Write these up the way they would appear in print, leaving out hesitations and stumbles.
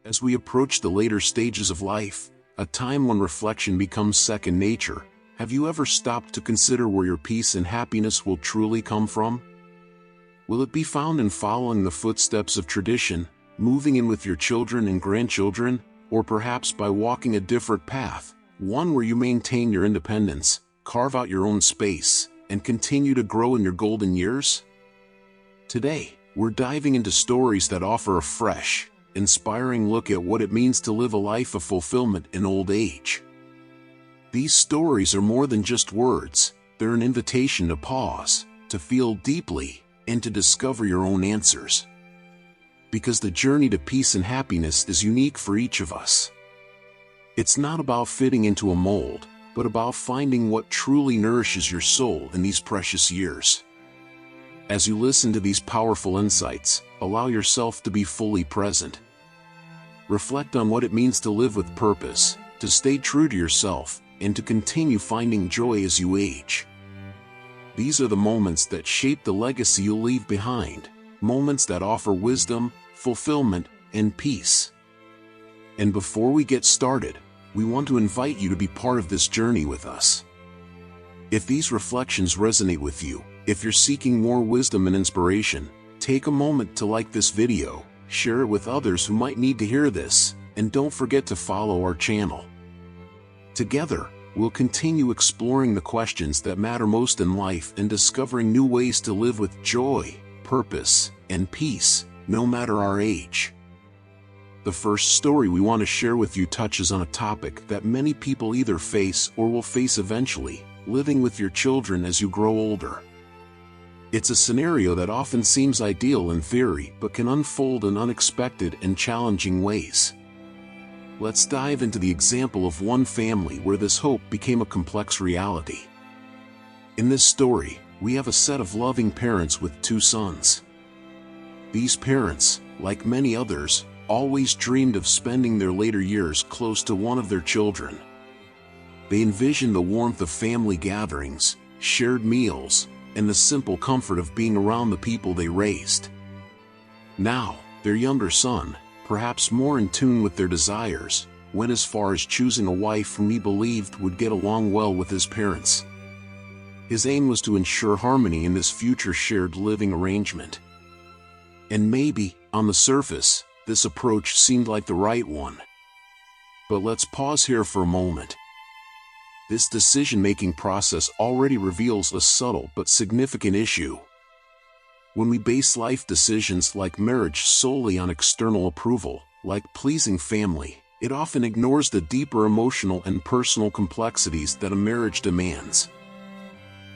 As we approach the later stages of life, a time when reflection becomes second nature, have you ever stopped to consider where your peace and happiness will truly come from? Will it be found in following the footsteps of tradition, moving in with your children and grandchildren, or perhaps by walking a different path, one where you maintain your independence, carve out your own space, and continue to grow in your golden years? Today, we're diving into stories that offer a fresh, inspiring look at what it means to live a life of fulfillment in old age. These stories are more than just words, they're an invitation to pause, to feel deeply, and to discover your own answers. Because the journey to peace and happiness is unique for each of us. It's not about fitting into a mold, but about finding what truly nourishes your soul in these precious years. As you listen to these powerful insights, allow yourself to be fully present. Reflect on what it means to live with purpose, to stay true to yourself, and to continue finding joy as you age. These are the moments that shape the legacy you'll leave behind, moments that offer wisdom, fulfillment, and peace. And before we get started, we want to invite you to be part of this journey with us. If these reflections resonate with you, if you're seeking more wisdom and inspiration, take a moment to like this video, share it with others who might need to hear this, and don't forget to follow our channel. Together, we'll continue exploring the questions that matter most in life and discovering new ways to live with joy, purpose, and peace, no matter our age. The first story we want to share with you touches on a topic that many people either face or will face eventually: living with your children as you grow older. It's a scenario that often seems ideal in theory but can unfold in unexpected and challenging ways. Let's dive into the example of one family where this hope became a complex reality. In this story, we have a set of loving parents with two sons. These parents, like many others, always dreamed of spending their later years close to one of their children. They envisioned the warmth of family gatherings, shared meals, and the simple comfort of being around the people they raised. Now, their younger son, perhaps more in tune with their desires, went as far as choosing a wife whom he believed would get along well with his parents. His aim was to ensure harmony in this future shared living arrangement. And maybe, on the surface, this approach seemed like the right one. But let's pause here for a moment. This decision-making process already reveals a subtle but significant issue. When we base life decisions like marriage solely on external approval, like pleasing family, it often ignores the deeper emotional and personal complexities that a marriage demands.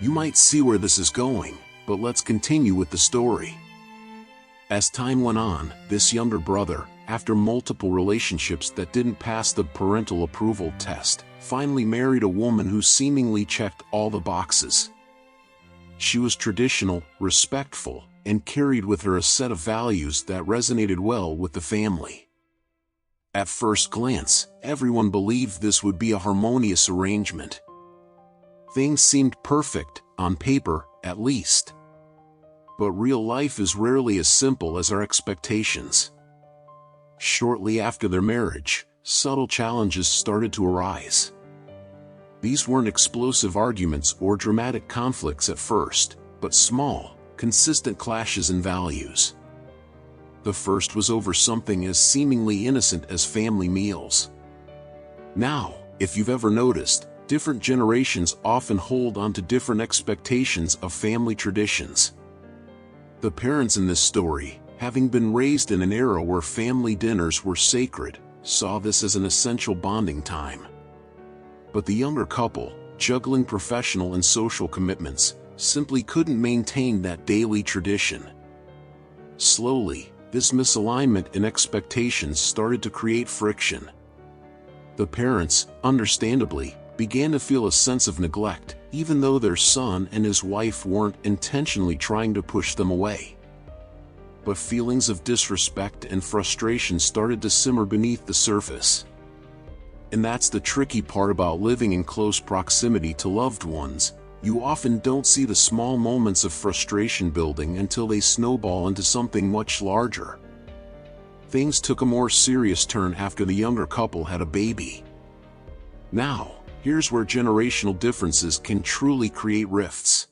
You might see where this is going, but let's continue with the story. As time went on, this younger brother, after multiple relationships that didn't pass the parental approval test, finally married a woman who seemingly checked all the boxes. She was traditional, respectful, and carried with her a set of values that resonated well with the family. At first glance, everyone believed this would be a harmonious arrangement. Things seemed perfect, on paper, at least. But real life is rarely as simple as our expectations. Shortly after their marriage, subtle challenges started to arise. These weren't explosive arguments or dramatic conflicts at first, but small, consistent clashes in values. The first was over something as seemingly innocent as family meals. Now, if you've ever noticed, different generations often hold on to different expectations of family traditions. The parents in this story, having been raised in an era where family dinners were sacred, saw this as an essential bonding time. But the younger couple, juggling professional and social commitments, simply couldn't maintain that daily tradition. Slowly, this misalignment in expectations started to create friction. The parents, understandably, began to feel a sense of neglect, even though their son and his wife weren't intentionally trying to push them away. But feelings of disrespect and frustration started to simmer beneath the surface. And that's the tricky part about living in close proximity to loved ones. You often don't see the small moments of frustration building until they snowball into something much larger. things took a more serious turn after the younger couple had a baby. Now, here's where generational differences can truly create rifts.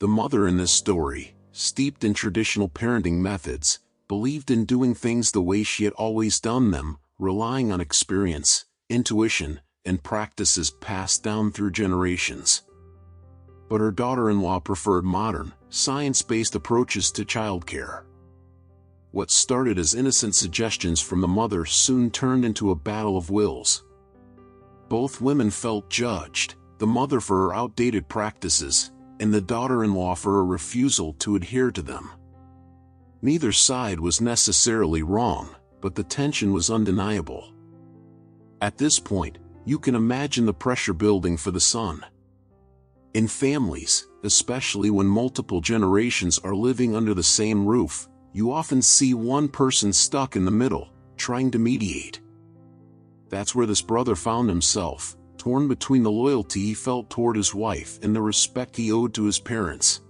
The mother in this story, steeped in traditional parenting methods, believed in doing things the way she had always done them, relying on experience, intuition, and practices passed down through generations. But her daughter-in-law preferred modern, science-based approaches to childcare. What started as innocent suggestions from the mother soon turned into a battle of wills. Both women felt judged, the mother for her outdated practices, and the daughter-in-law for her refusal to adhere to them. Neither side was necessarily wrong, but the tension was undeniable. At this point, you can imagine the pressure building for the son. In families, especially when multiple generations are living under the same roof, you often see one person stuck in the middle, trying to mediate. That's where this brother found himself, torn between the loyalty he felt toward his wife and the respect he owed to his parents.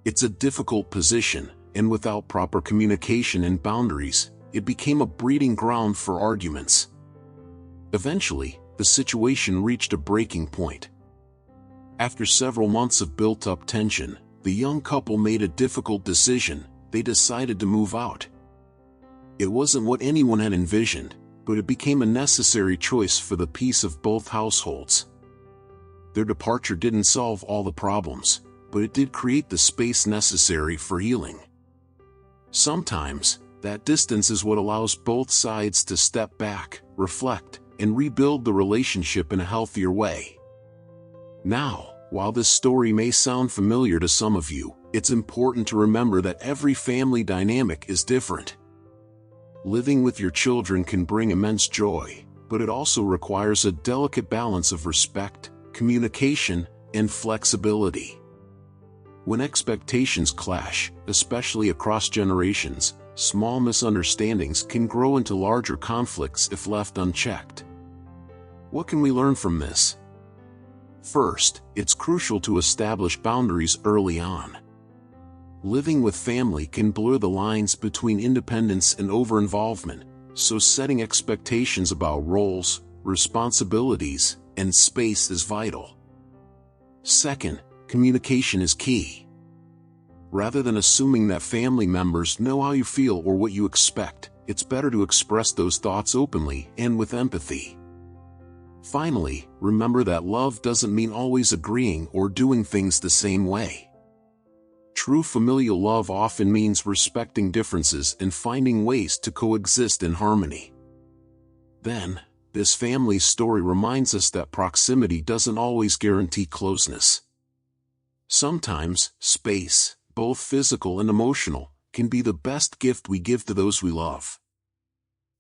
It's a difficult position, and without proper communication and boundaries, it became a breeding ground for arguments. Eventually, the situation reached a breaking point. After several months of built-up tension, the young couple made a difficult decision. They decided to move out. It wasn't what anyone had envisioned, but it became a necessary choice for the peace of both households. Their departure didn't solve all the problems, but it did create the space necessary for healing. Sometimes, that distance is what allows both sides to step back, reflect, and rebuild the relationship in a healthier way. Now, while this story may sound familiar to some of you, it's important to remember that every family dynamic is different. Living with your children can bring immense joy, but it also requires a delicate balance of respect, communication, and flexibility. When expectations clash, especially across generations, small misunderstandings can grow into larger conflicts if left unchecked. What can we learn from this? First, it's crucial to establish boundaries early on. Living with family can blur the lines between independence and over-involvement, so setting expectations about roles, responsibilities, and space is vital. Second, communication is key. Rather than assuming that family members know how you feel or what you expect, it's better to express those thoughts openly and with empathy. Finally, remember that love doesn't mean always agreeing or doing things the same way. True familial love often means respecting differences and finding ways to coexist in harmony. Then, this family story reminds us that proximity doesn't always guarantee closeness. Sometimes, space, both physical and emotional, can be the best gift we give to those we love.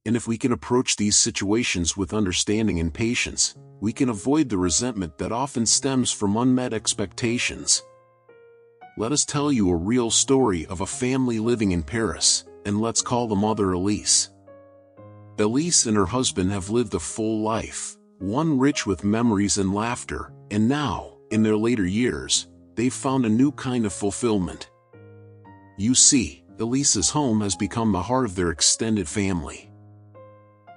And if we can approach these situations with understanding and patience, we can avoid the resentment that often stems from unmet expectations. Let us tell you a real story of a family living in Paris, and let's call the mother Elise. Elise and her husband have lived a full life, one rich with memories and laughter, and now, in their later years, they've found a new kind of fulfillment. You see, Elise's home has become the heart of their extended family.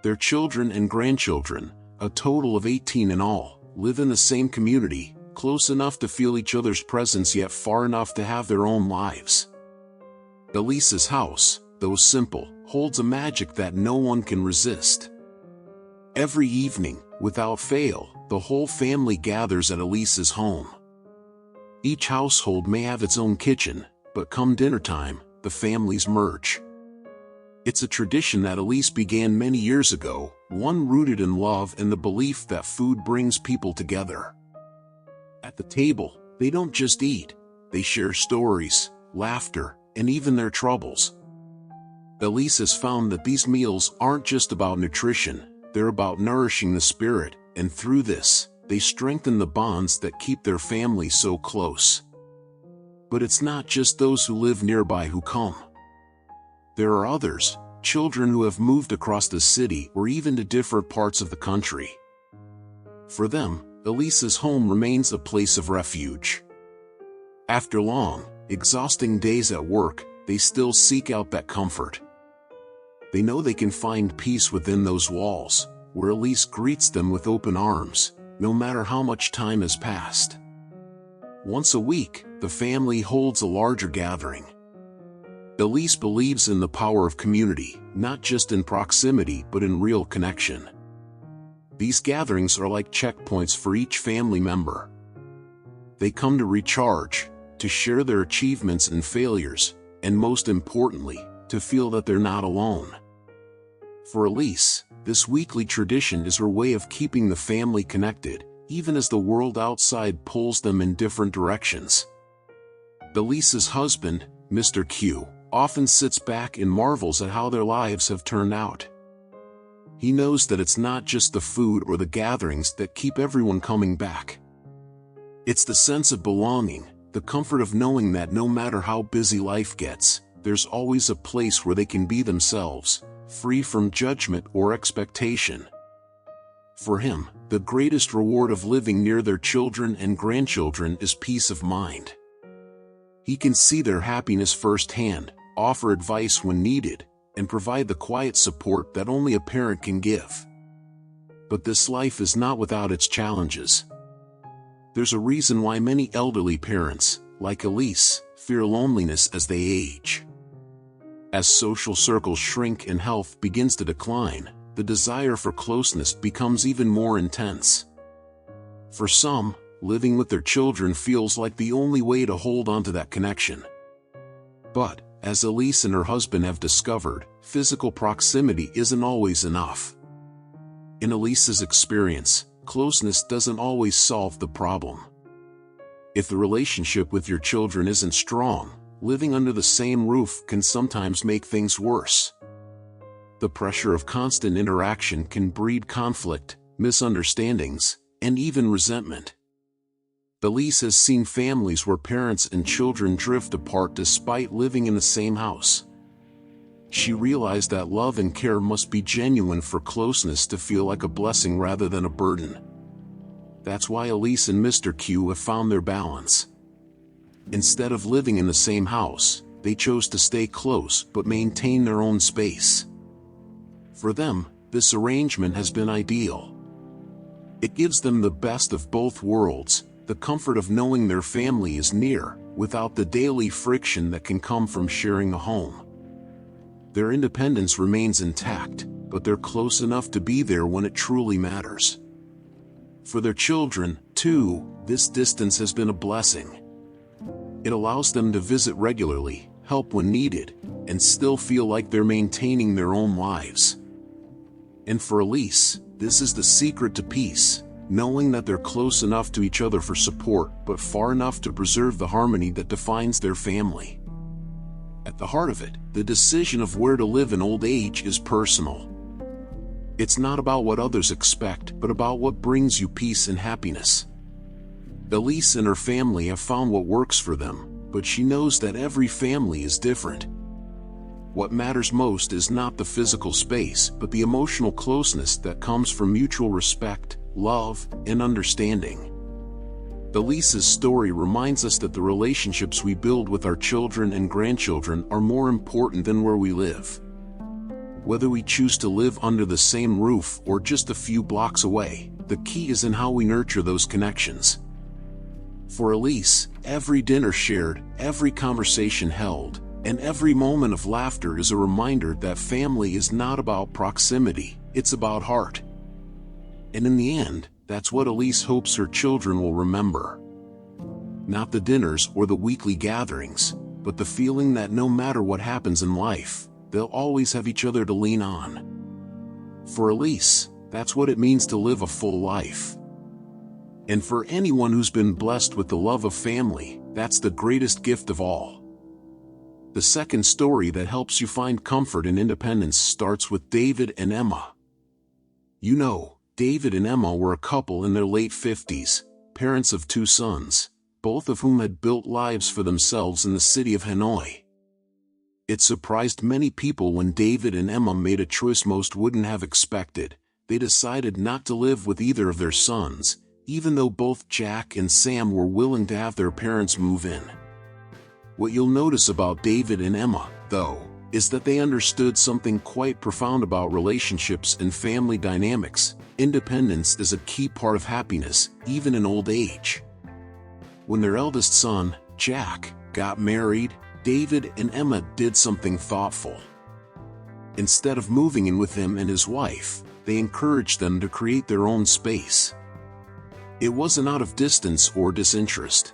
Their children and grandchildren, a total of 18 in all, live in the same community, close enough to feel each other's presence yet far enough to have their own lives. Elise's house, though simple, holds a magic that no one can resist. Every evening, without fail, the whole family gathers at Elise's home. Each household may have its own kitchen, but come dinner time, the families merge. It's a tradition that Elise began many years ago, one rooted in love and the belief that food brings people together. At the table, they don't just eat, they share stories, laughter, and even their troubles. Elise has found that these meals aren't just about nutrition, they're about nourishing the spirit, and through this, they strengthen the bonds that keep their family so close. But it's not just those who live nearby who come. There are others, children who have moved across the city or even to different parts of the country. For them, Elise's home remains a place of refuge. After long, exhausting days at work, they still seek out that comfort. They know they can find peace within those walls, where Elise greets them with open arms, no matter how much time has passed. Once a week, the family holds a larger gathering. Elise believes in the power of community, not just in proximity but in real connection. These gatherings are like checkpoints for each family member. They come to recharge, to share their achievements and failures, and most importantly, to feel that they're not alone. For Elise, this weekly tradition is her way of keeping the family connected, even as the world outside pulls them in different directions. Elise's husband, Mr. Q, often sits back and marvels at how their lives have turned out. He knows that it's not just the food or the gatherings that keep everyone coming back. It's the sense of belonging, the comfort of knowing that no matter how busy life gets, there's always a place where they can be themselves, free from judgment or expectation. For him, the greatest reward of living near their children and grandchildren is peace of mind. He can see their happiness firsthand, offer advice when needed, and provide the quiet support that only a parent can give. But this life is not without its challenges. There's a reason why many elderly parents, like Elise, fear loneliness as they age. As social circles shrink and health begins to decline, the desire for closeness becomes even more intense. For some, living with their children feels like the only way to hold on to that connection. But, as Elise and her husband have discovered, physical proximity isn't always enough. In Elise's experience, closeness doesn't always solve the problem. If the relationship with your children isn't strong, living under the same roof can sometimes make things worse. The pressure of constant interaction can breed conflict, misunderstandings, and even resentment. Elise has seen families where parents and children drift apart despite living in the same house. She realized that love and care must be genuine for closeness to feel like a blessing rather than a burden. That's why Elise and Mr. Q have found their balance. Instead of living in the same house, they chose to stay close but maintain their own space. For them, this arrangement has been ideal. It gives them the best of both worlds, the comfort of knowing their family is near, without the daily friction that can come from sharing a home. Their independence remains intact, but they're close enough to be there when it truly matters. For their children, too, this distance has been a blessing. It allows them to visit regularly, help when needed, and still feel like they're maintaining their own lives. And for Elise, this is the secret to peace, knowing that they're close enough to each other for support but far enough to preserve the harmony that defines their family. At the heart of it, the decision of where to live in old age is personal. It's not about what others expect, but about what brings you peace and happiness. Elise and her family have found what works for them, but she knows that every family is different. What matters most is not the physical space, but the emotional closeness that comes from mutual respect, love, and understanding. Elise's story reminds us that the relationships we build with our children and grandchildren are more important than where we live. Whether we choose to live under the same roof or just a few blocks away, the key is in how we nurture those connections. For Elise, every dinner shared, every conversation held, and every moment of laughter is a reminder that family is not about proximity, it's about heart. And in the end, that's what Elise hopes her children will remember. Not the dinners or the weekly gatherings, but the feeling that no matter what happens in life, they'll always have each other to lean on. For Elise, that's what it means to live a full life. And for anyone who's been blessed with the love of family, that's the greatest gift of all. The second story that helps you find comfort and independence starts with David and Emma. You know, David and Emma were a couple in their late 50s, parents of 2 sons, both of whom had built lives for themselves in the city of Hanoi. It surprised many people when David and Emma made a choice most wouldn't have expected. They decided not to live with either of their sons, even though both Jack and Sam were willing to have their parents move in. What you'll notice about David and Emma, though, is that they understood something quite profound about relationships and family dynamics. Independence is a key part of happiness, even in old age. When their eldest son, Jack, got married, David and Emma did something thoughtful. Instead of moving in with him and his wife, they encouraged them to create their own space. It wasn't out of distance or disinterest.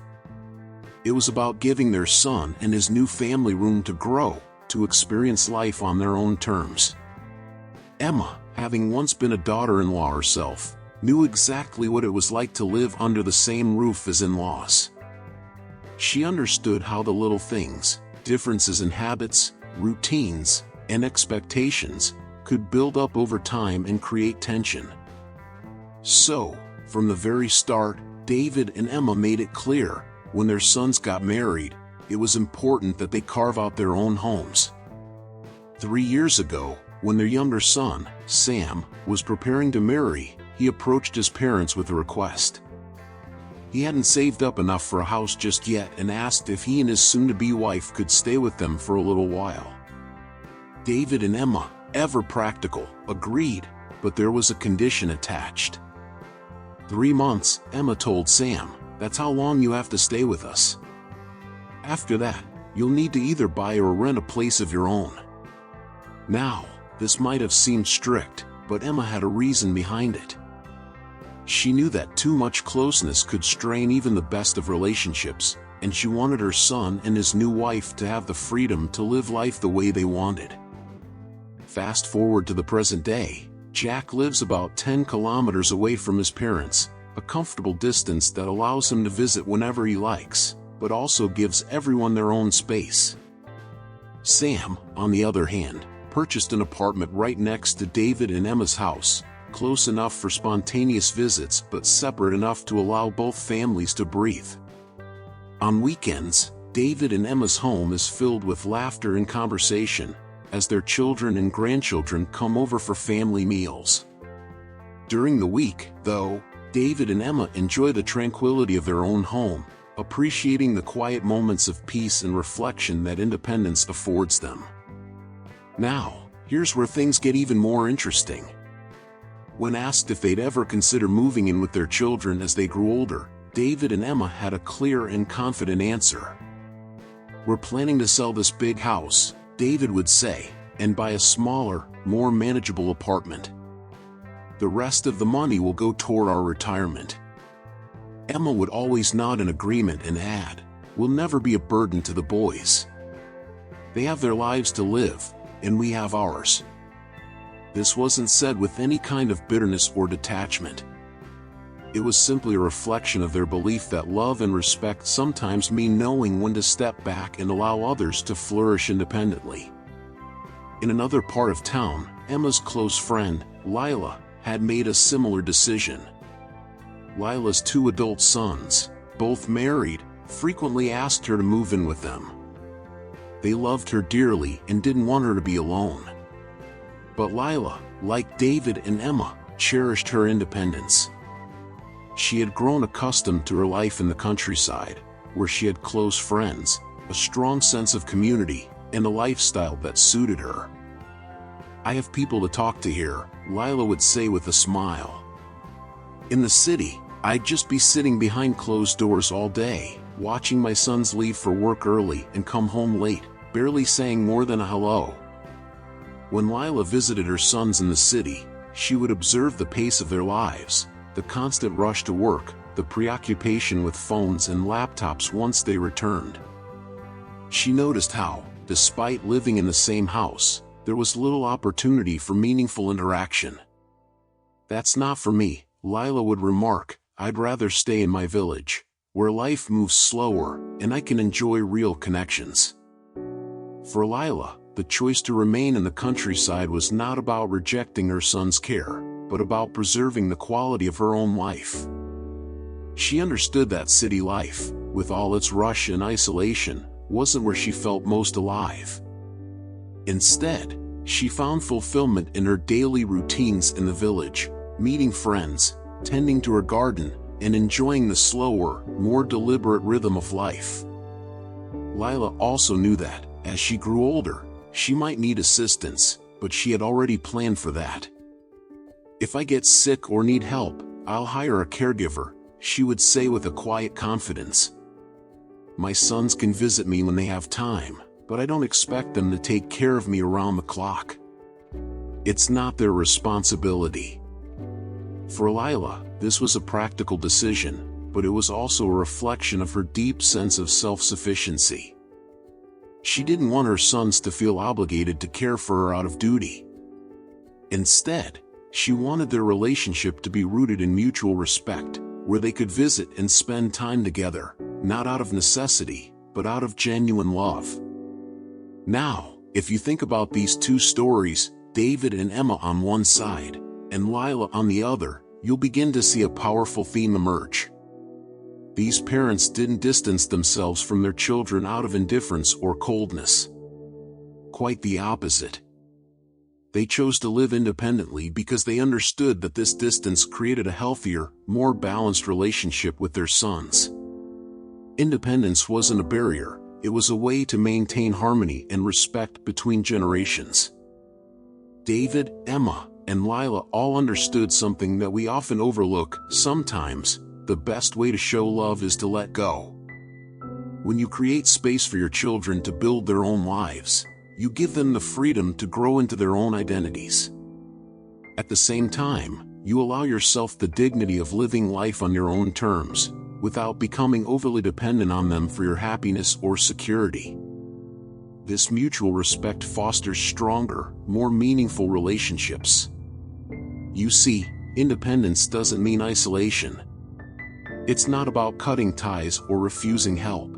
It was about giving their son and his new family room to grow, to experience life on their own terms. Emma, having once been a daughter-in-law herself, knew exactly what it was like to live under the same roof as in-laws. She understood how the little things, differences in habits, routines, and expectations, could build up over time and create tension. So, from the very start, David and Emma made it clear, when their sons got married, it was important that they carve out their own homes. 3 years ago, when their younger son, Sam, was preparing to marry, he approached his parents with a request. He hadn't saved up enough for a house just yet and asked if he and his soon-to-be wife could stay with them for a little while. David and Emma, ever practical, agreed, but there was a condition attached. 3 months, Emma told Sam, that's how long you have to stay with us. After that, you'll need to either buy or rent a place of your own. Now, this might have seemed strict, but Emma had a reason behind it. She knew that too much closeness could strain even the best of relationships, and she wanted her son and his new wife to have the freedom to live life the way they wanted. Fast forward to the present day, Jack lives about 10 kilometers away from his parents, a comfortable distance that allows him to visit whenever he likes, but also gives everyone their own space. Sam, on the other hand, purchased an apartment right next to David and Emma's house, close enough for spontaneous visits but separate enough to allow both families to breathe. On weekends, David and Emma's home is filled with laughter and conversation, as their children and grandchildren come over for family meals. During the week, though, David and Emma enjoy the tranquility of their own home, appreciating the quiet moments of peace and reflection that independence affords them. Now, here's where things get even more interesting. When asked if they'd ever consider moving in with their children as they grew older, David and Emma had a clear and confident answer. We're planning to sell this big house, David would say, and buy a smaller, more manageable apartment. The rest of the money will go toward our retirement. Emma would always nod in agreement and add, we'll never be a burden to the boys. They have their lives to live, and we have ours. This wasn't said with any kind of bitterness or detachment. It was simply a reflection of their belief that love and respect sometimes mean knowing when to step back and allow others to flourish independently. In another part of town, Emma's close friend, Lila, had made a similar decision. Lila's 2 adult sons, both married, frequently asked her to move in with them. They loved her dearly and didn't want her to be alone. But Lila, like David and Emma, cherished her independence. She had grown accustomed to her life in the countryside, where she had close friends, a strong sense of community, and a lifestyle that suited her. I have people to talk to here, Lila would say with a smile. In the city, I'd just be sitting behind closed doors all day, watching my sons leave for work early and come home late, barely saying more than a hello. When Lila visited her sons in the city, she would observe the pace of their lives, the constant rush to work, the preoccupation with phones and laptops once they returned. She noticed how, despite living in the same house, there was little opportunity for meaningful interaction. That's not for me, Lila would remark, I'd rather stay in my village, where life moves slower and I can enjoy real connections. For Lila, the choice to remain in the countryside was not about rejecting her son's care, but about preserving the quality of her own life. She understood that city life, with all its rush and isolation, wasn't where she felt most alive. Instead, she found fulfillment in her daily routines in the village, meeting friends, tending to her garden, and enjoying the slower, more deliberate rhythm of life. Lila also knew that, as she grew older, She might need assistance, but she had already planned for that. "If I get sick or need help, I'll hire a caregiver," she would say with a quiet confidence. "My sons can visit me when they have time, but I don't expect them to take care of me around the clock. It's not their responsibility." For Lila, this was a practical decision, but it was also a reflection of her deep sense of self-sufficiency. She didn't want her sons to feel obligated to care for her out of duty. Instead, she wanted their relationship to be rooted in mutual respect, where they could visit and spend time together, not out of necessity, but out of genuine love. Now, if you think about these two stories, David and Emma on one side, and Lila on the other, you'll begin to see a powerful theme emerge. These parents didn't distance themselves from their children out of indifference or coldness. Quite the opposite. They chose to live independently because they understood that this distance created a healthier, more balanced relationship with their sons. Independence wasn't a barrier, it was a way to maintain harmony and respect between generations. David, Emma, and Lila all understood something that we often overlook. Sometimes, the best way to show love is to let go. When you create space for your children to build their own lives, you give them the freedom to grow into their own identities. At the same time, you allow yourself the dignity of living life on your own terms, without becoming overly dependent on them for your happiness or security. This mutual respect fosters stronger, more meaningful relationships. You see, independence doesn't mean isolation. It's not about cutting ties or refusing help.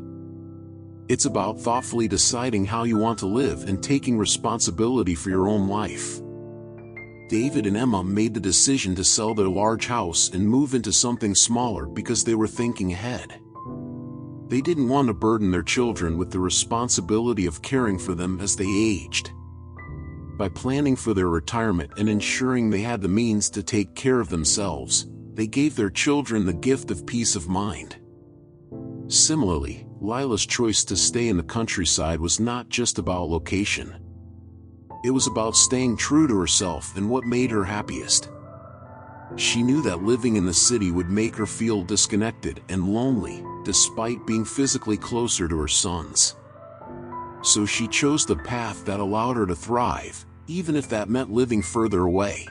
It's about thoughtfully deciding how you want to live and taking responsibility for your own life. David and Emma made the decision to sell their large house and move into something smaller because they were thinking ahead. They didn't want to burden their children with the responsibility of caring for them as they aged. By planning for their retirement and ensuring they had the means to take care of themselves, they gave their children the gift of peace of mind. Similarly, Lila's choice to stay in the countryside was not just about location. It was about staying true to herself and what made her happiest. She knew that living in the city would make her feel disconnected and lonely, despite being physically closer to her sons. So she chose the path that allowed her to thrive, even if that meant living further away.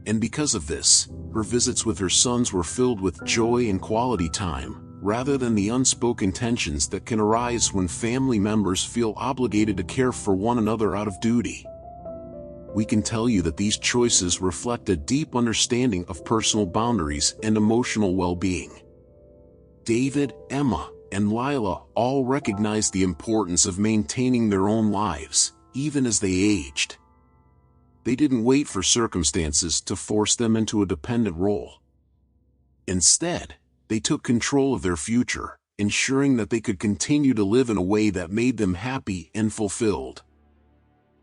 And because of this, her visits with her sons were filled with joy and quality time, rather than the unspoken tensions that can arise when family members feel obligated to care for one another out of duty. We can tell you that these choices reflect a deep understanding of personal boundaries and emotional well-being. David, Emma, and Lila all recognized the importance of maintaining their own lives, even as they aged. They didn't wait for circumstances to force them into a dependent role. Instead, they took control of their future, ensuring that they could continue to live in a way that made them happy and fulfilled.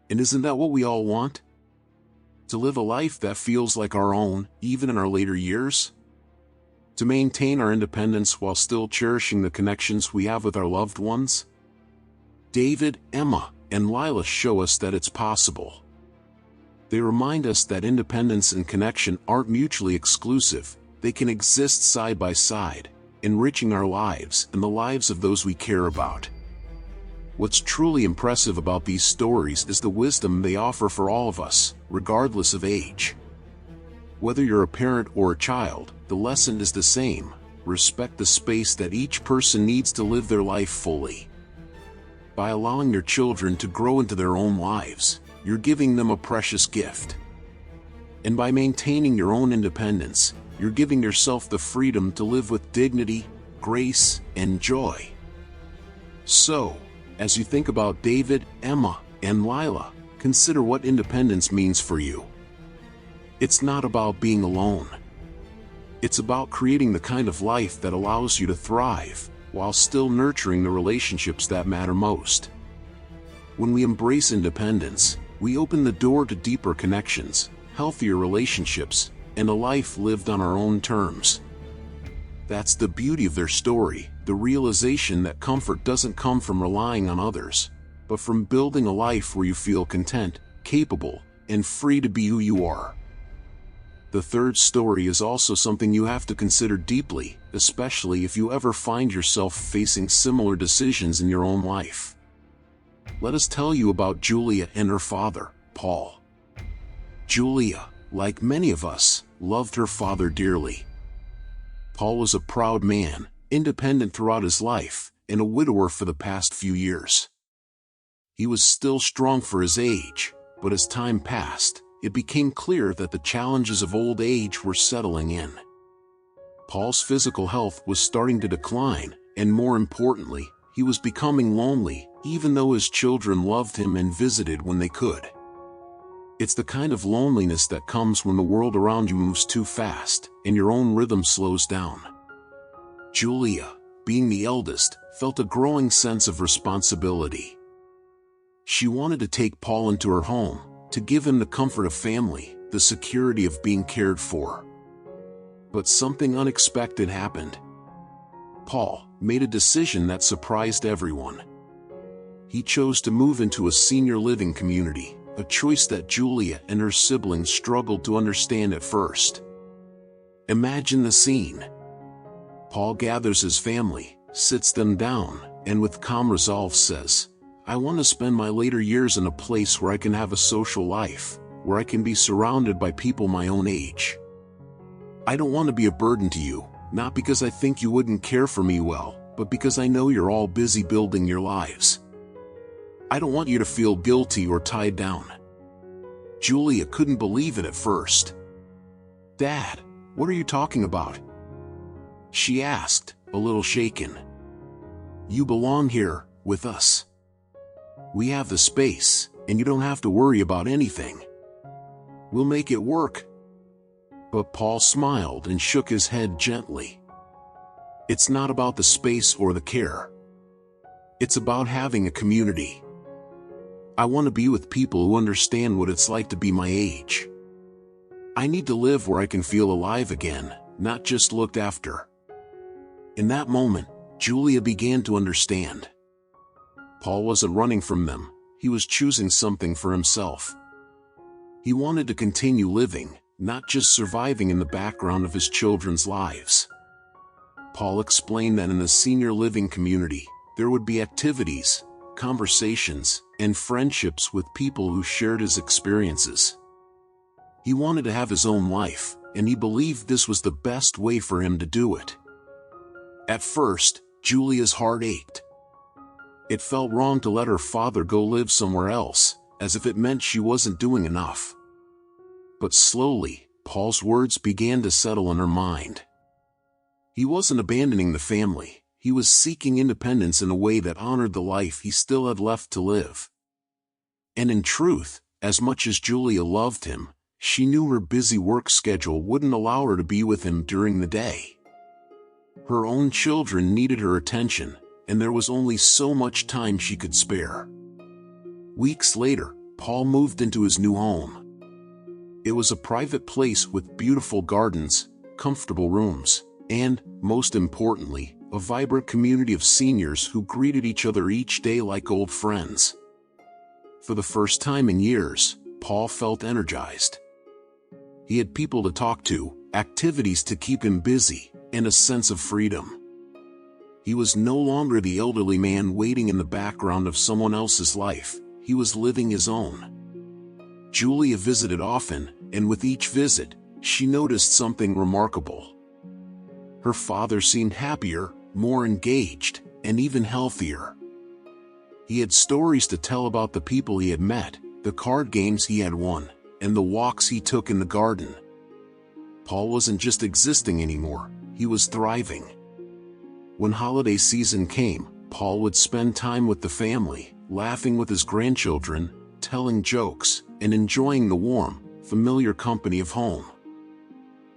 And isn't that what we all want? To live a life that feels like our own, even in our later years? To maintain our independence while still cherishing the connections we have with our loved ones? David, Emma, and Lila show us that it's possible. They remind us that independence and connection aren't mutually exclusive, they can exist side by side, enriching our lives and the lives of those we care about. What's truly impressive about these stories is the wisdom they offer for all of us, regardless of age. Whether you're a parent or a child, the lesson is the same: respect the space that each person needs to live their life fully. By allowing your children to grow into their own lives, you're giving them a precious gift. And by maintaining your own independence, you're giving yourself the freedom to live with dignity, grace, and joy. So, as you think about David, Emma, and Lila, consider what independence means for you. It's not about being alone. It's about creating the kind of life that allows you to thrive, while still nurturing the relationships that matter most. When we embrace independence, we open the door to deeper connections, healthier relationships, and a life lived on our own terms. That's the beauty of their story, the realization that comfort doesn't come from relying on others, but from building a life where you feel content, capable, and free to be who you are. The third story is also something you have to consider deeply, especially if you ever find yourself facing similar decisions in your own life. Let us tell you about Julia and her father, Paul. Julia, like many of us, loved her father dearly. Paul was a proud man, independent throughout his life, and a widower for the past few years. He was still strong for his age, but as time passed, it became clear that the challenges of old age were settling in. Paul's physical health was starting to decline, and more importantly, he was becoming lonely, even though his children loved him and visited when they could. It's the kind of loneliness that comes when the world around you moves too fast, and your own rhythm slows down. Julia, being the eldest, felt a growing sense of responsibility. She wanted to take Paul into her home, to give him the comfort of family, the security of being cared for. But something unexpected happened. Paul made a decision that surprised everyone. He chose to move into a senior living community, a choice that Julia and her siblings struggled to understand at first. Imagine the scene. Paul gathers his family, sits them down, and with calm resolve says, "I want to spend my later years in a place where I can have a social life, where I can be surrounded by people my own age. I don't want to be a burden to you, not because I think you wouldn't care for me well, but because I know you're all busy building your lives. I don't want you to feel guilty or tied down." Julia couldn't believe it at first. "Dad, what are you talking about?" she asked, a little shaken. "You belong here, with us. We have the space, and you don't have to worry about anything. We'll make it work." But Paul smiled and shook his head gently. "It's not about the space or the care. It's about having a community. I want to be with people who understand what it's like to be my age. I need to live where I can feel alive again, not just looked after." In that moment, Julia began to understand. Paul wasn't running from them, he was choosing something for himself. He wanted to continue living, not just surviving in the background of his children's lives. Paul explained that in the senior living community, there would be activities, conversations, and friendships with people who shared his experiences. He wanted to have his own life, and he believed this was the best way for him to do it. At first, Julia's heart ached. It felt wrong to let her father go live somewhere else, as if it meant she wasn't doing enough. But slowly, Paul's words began to settle in her mind. He wasn't abandoning the family, he was seeking independence in a way that honored the life he still had left to live. And in truth, as much as Julia loved him, she knew her busy work schedule wouldn't allow her to be with him during the day. Her own children needed her attention, and there was only so much time she could spare. Weeks later, Paul moved into his new home. It was a private place with beautiful gardens, comfortable rooms, and, most importantly, a vibrant community of seniors who greeted each other each day like old friends. For the first time in years, Paul felt energized. He had people to talk to, activities to keep him busy, and a sense of freedom. He was no longer the elderly man waiting in the background of someone else's life, he was living his own. Julia visited often, and with each visit, she noticed something remarkable. Her father seemed happier, more engaged, and even healthier. He had stories to tell about the people he had met, the card games he had won, and the walks he took in the garden. Paul wasn't just existing anymore, he was thriving. When holiday season came, Paul would spend time with the family, laughing with his grandchildren, telling jokes, and enjoying the warm, familiar company of home.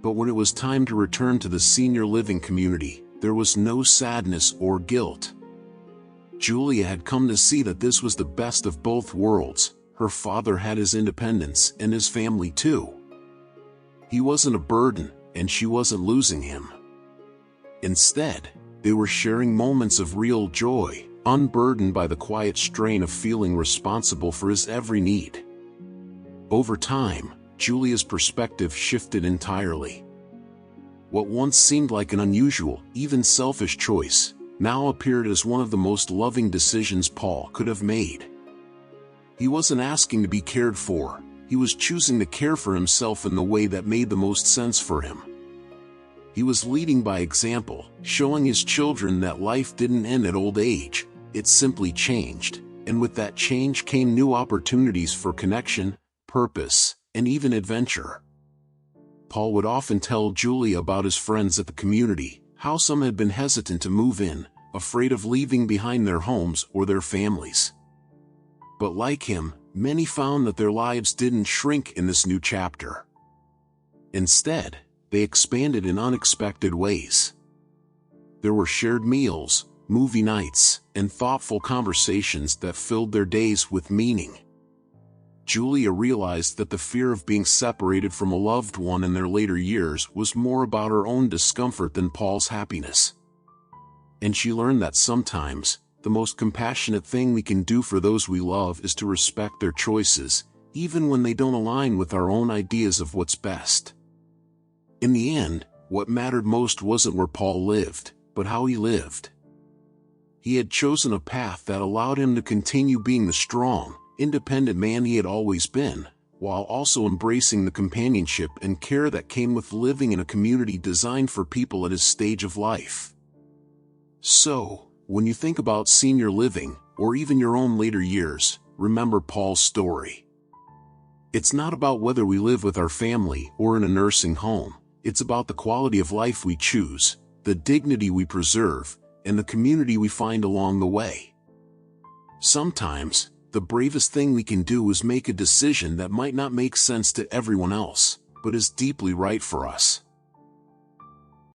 But when it was time to return to the senior living community, there was no sadness or guilt. Julia had come to see that this was the best of both worlds. Her father had his independence and his family too. He wasn't a burden, and she wasn't losing him. Instead, they were sharing moments of real joy, unburdened by the quiet strain of feeling responsible for his every need. Over time, Julia's perspective shifted entirely. What once seemed like an unusual, even selfish choice, now appeared as one of the most loving decisions Paul could have made. He wasn't asking to be cared for, he was choosing to care for himself in the way that made the most sense for him. He was leading by example, showing his children that life didn't end at old age, it simply changed, and with that change came new opportunities for connection, purpose, and even adventure. Paul would often tell Julia about his friends at the community, how some had been hesitant to move in, afraid of leaving behind their homes or their families. But like him, many found that their lives didn't shrink in this new chapter. Instead, they expanded in unexpected ways. There were shared meals, movie nights, and thoughtful conversations that filled their days with meaning. Julia realized that the fear of being separated from a loved one in their later years was more about her own discomfort than Paul's happiness. And she learned that sometimes, the most compassionate thing we can do for those we love is to respect their choices, even when they don't align with our own ideas of what's best. In the end, what mattered most wasn't where Paul lived, but how he lived. He had chosen a path that allowed him to continue being the strong, independent man he had always been, while also embracing the companionship and care that came with living in a community designed for people at his stage of life. So, when you think about senior living, or even your own later years, remember Paul's story. It's not about whether we live with our family or in a nursing home, it's about the quality of life we choose, the dignity we preserve, and the community we find along the way. Sometimes, the bravest thing we can do is make a decision that might not make sense to everyone else, but is deeply right for us.